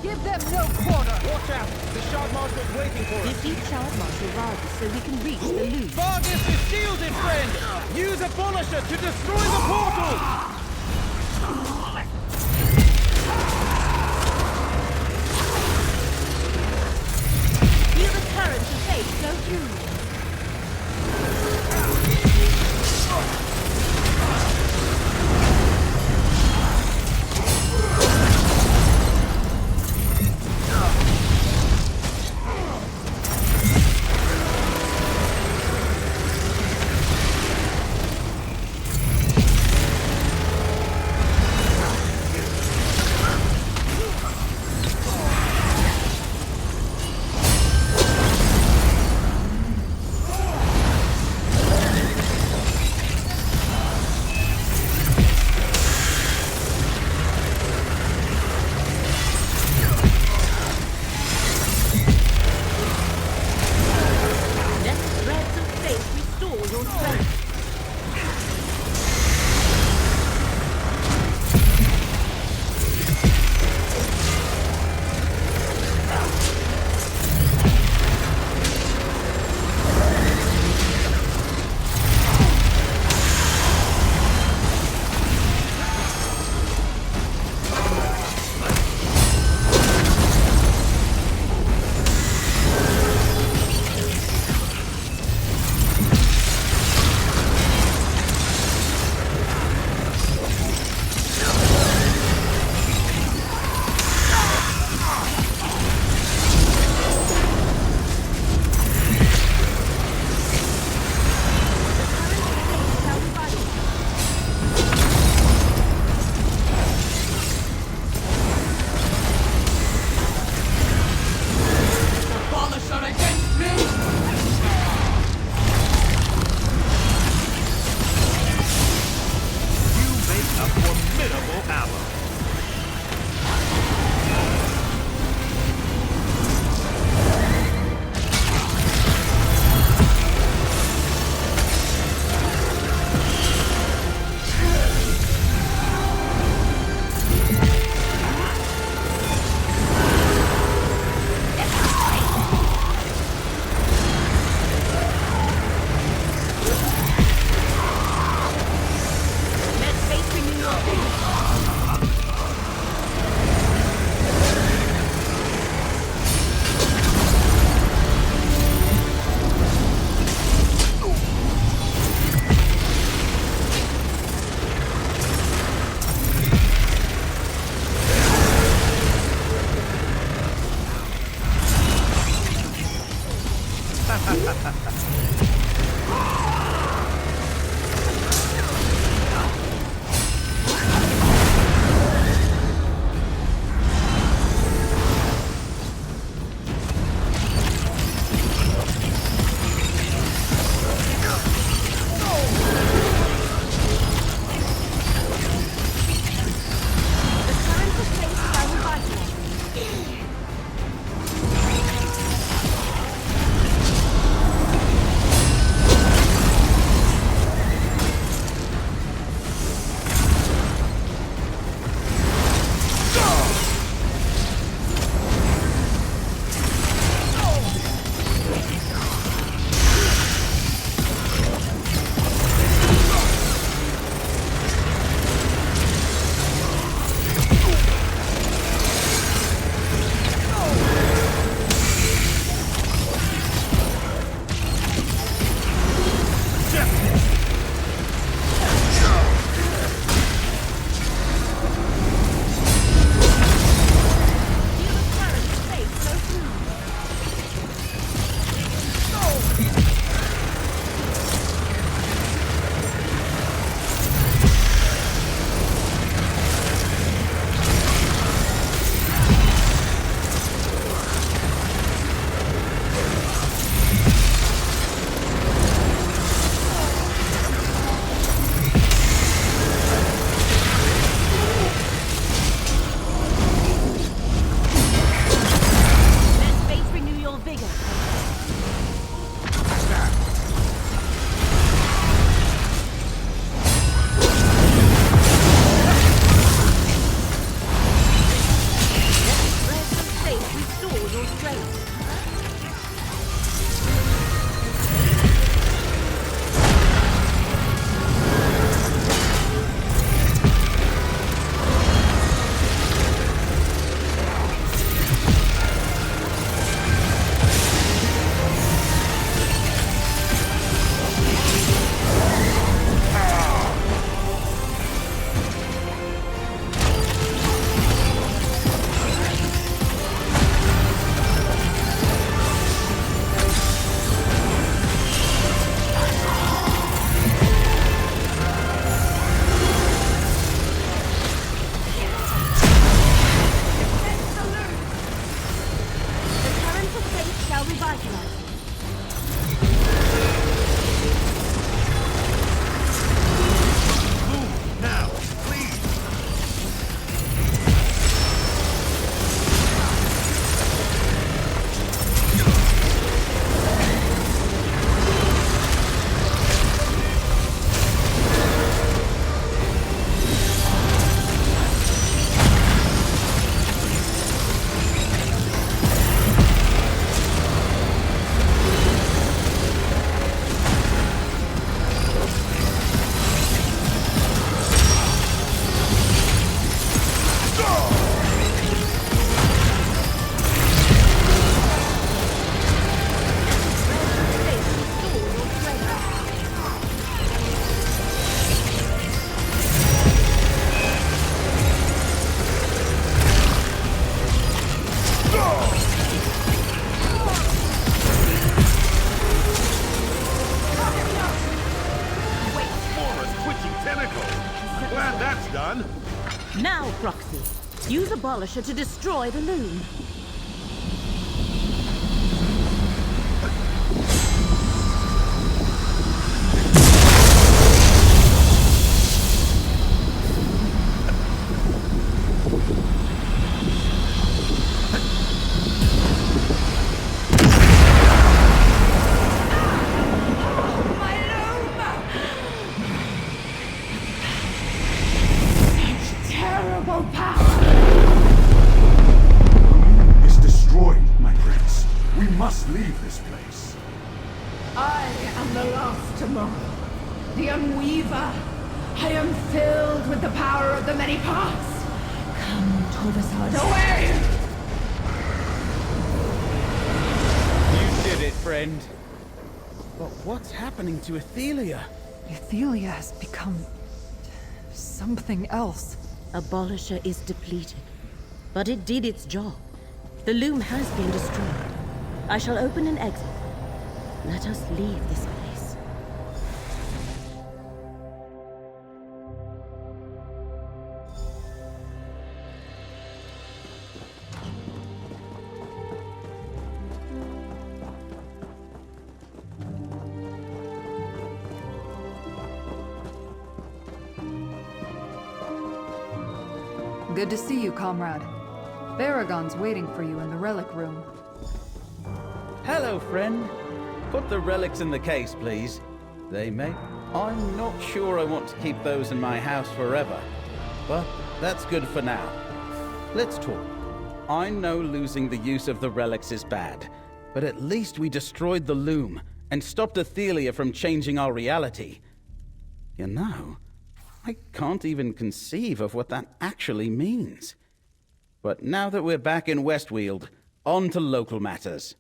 Give them no quarter! Watch out! The Shard Marshal's waiting for us! Defeat Shard Marshal Vargas so we can reach the loop. Vargas is shielded, friend! Use Abolisher to destroy the portal! Feel the current of fate go through. chemicals. I'm glad that's done. Now, Proxy, use Abolisher to destroy the loom. Leave this place. I am the last tomorrow, the Unweaver. I am filled with the power of the many parts. Come, Torvasard, away! You did it, friend. But what's happening to Athelia? Athelia has become something else. Abolisher is depleted, but it did its job. The loom has been destroyed. I shall open an exit. Let us leave this place. Good to see you, comrade. Baragon's waiting for you in the relic room. Hello, friend. Put the relics in the case, please. They may... I'm not sure I want to keep those in my house forever, but that's good for now. Let's talk. I know losing the use of the relics is bad, but at least we destroyed the loom and stopped Athelia from changing our reality. You know, I can't even conceive of what that actually means. But now that we're back in Westweald, on to local matters.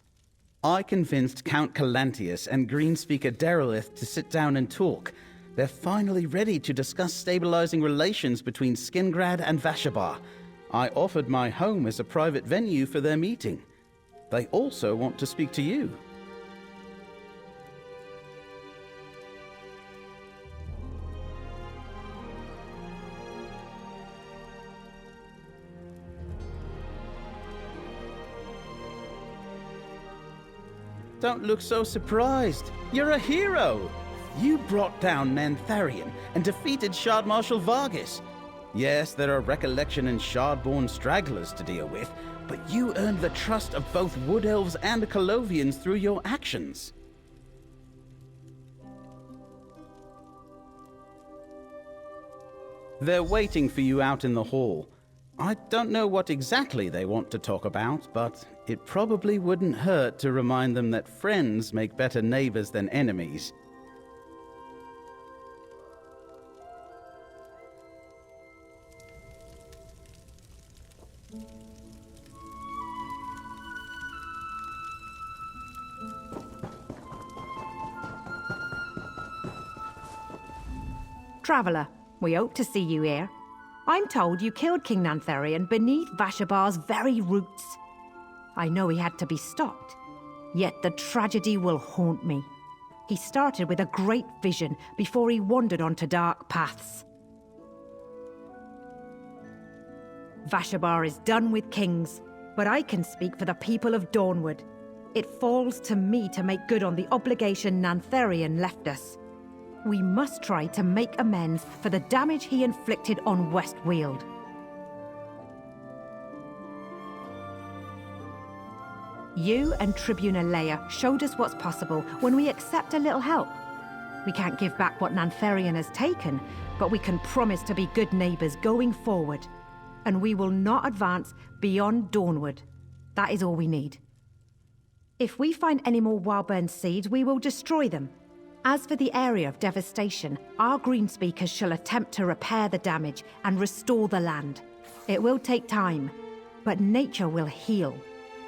I convinced Count Calantius and Greenspeaker Derelith to sit down and talk. They're finally ready to discuss stabilizing relations between Skingrad and Vashabar. I offered my home as a private venue for their meeting. They also want to speak to you. Don't look so surprised. You're a hero. You brought down Nantharion and defeated Shard Marshal Vargas. Yes, there are Recollection and Shardborn stragglers to deal with, but you earned the trust of both Wood Elves and Colovians through your actions. They're waiting for you out in the hall. I don't know what exactly they want to talk about, but it probably wouldn't hurt to remind them that friends make better neighbors than enemies. Traveler, we hope to see you here. I'm told you killed King Nantharion beneath Vashabar's very roots. I know he had to be stopped, yet the tragedy will haunt me. He started with a great vision before he wandered onto dark paths. Vashabar is done with kings, but I can speak for the people of Dawnwood. It falls to me to make good on the obligation Nantharion left us. We must try to make amends for the damage he inflicted on Westweald. You and Tribune Leia showed us what's possible when we accept a little help. We can't give back what Nantharion has taken, but we can promise to be good neighbors going forward. And we will not advance beyond Dawnwood. That is all we need. If we find any more Wildburn seeds, we will destroy them. As for the area of devastation, our Greenspeakers shall attempt to repair the damage and restore the land. It will take time, but nature will heal.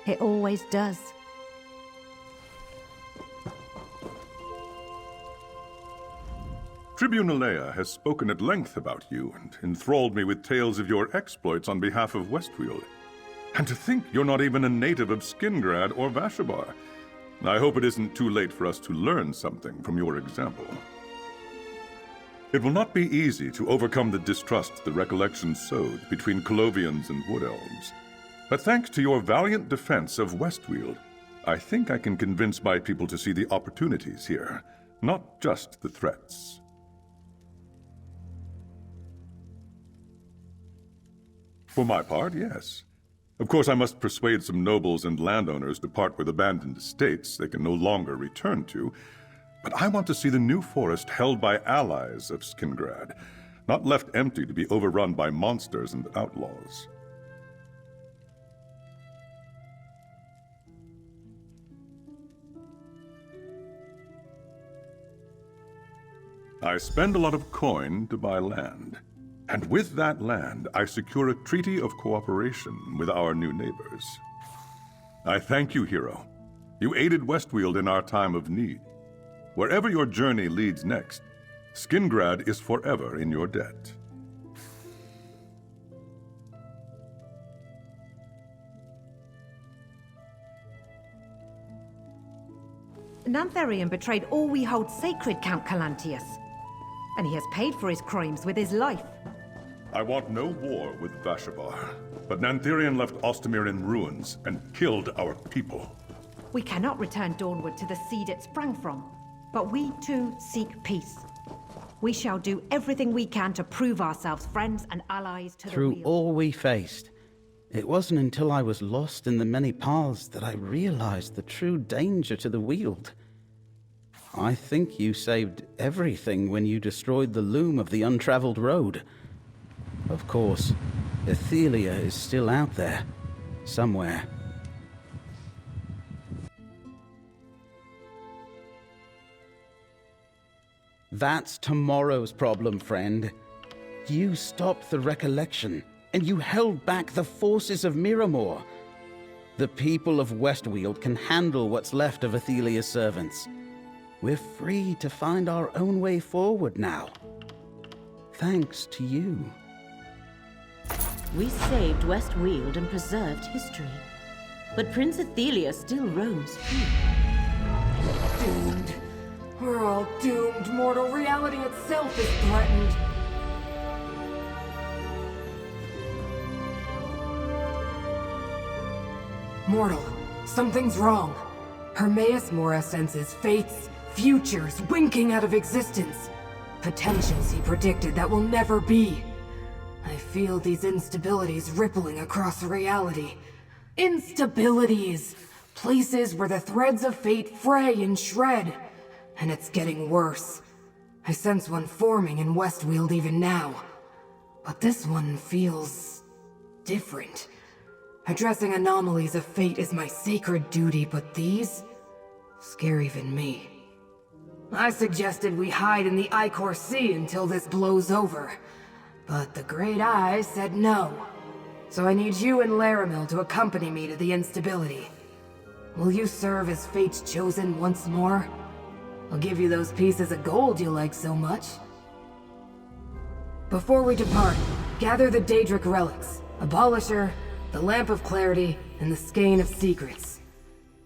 It always does. Tribune Leia has spoken at length about you and enthralled me with tales of your exploits on behalf of Westweald. And to think you're not even a native of Skingrad or Vashabar. I hope it isn't too late for us to learn something from your example. It will not be easy to overcome the distrust the recollection sowed between Colovians and Wood Elves. But thanks to your valiant defense of Westweald, I think I can convince my people to see the opportunities here, not just the threats. For my part, yes. Of course, I must persuade some nobles and landowners to part with abandoned estates they can no longer return to, but I want to see the new forest held by allies of Skingrad, not left empty to be overrun by monsters and outlaws. I spend a lot of coin to buy land. And with that land, I secure a treaty of cooperation with our new neighbors. I thank you, hero. You aided Westweald in our time of need. Wherever your journey leads next, Skingrad is forever in your debt. Nantharion betrayed all we hold sacred, Count Calantius. And he has paid for his crimes with his life. I want no war with Vashavar, but Nantharion left Ostermere in ruins and killed our people. We cannot return Dawnwood to the seed it sprang from, but we too seek peace. We shall do everything we can to prove ourselves friends and allies to the Through Weald. all we faced, it wasn't until I was lost in the many paths that I realized the true danger to the Weald. I think you saved everything when you destroyed the loom of the untraveled road. Of course, Athelia is still out there, somewhere. That's tomorrow's problem, friend. You stopped the recollection, and you held back the forces of Miramor. The people of Westweald can handle what's left of Athelia's servants. We're free to find our own way forward now. Thanks to you. We saved Westweald and preserved history. But Prince Athelia still roams free. Doomed. We're all doomed. Mortal reality itself is threatened. Mortal, something's wrong. Hermaeus Mora senses fates, futures winking out of existence. Potentials he predicted that will never be. I feel these instabilities rippling across reality. Instabilities! Places where the threads of fate fray and shred. And it's getting worse. I sense one forming in Westweald even now. But this one feels different. Addressing anomalies of fate is my sacred duty, but these scare even me. I suggested we hide in the Icor Sea until this blows over. But the Great Eye said no. So I need you and Laramil to accompany me to the instability. Will you serve as Fate's chosen once more? I'll give you those pieces of gold you like so much. Before we depart, gather the Daedric relics, Abolisher, the Lamp of Clarity, and the Skein of Secrets.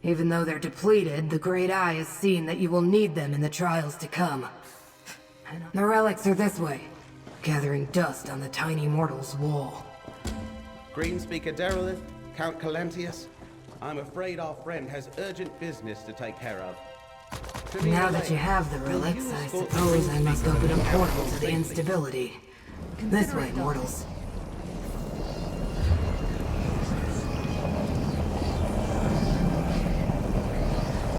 Even though they're depleted, the Great Eye has seen that you will need them in the trials to come. The relics are this way, gathering dust on the tiny mortal's wall. Greenspeaker Derelith, Count Calantius, I'm afraid our friend has urgent business to take care of. Now that you have the relics, I suppose I must open a portal to the instability. This way, mortals.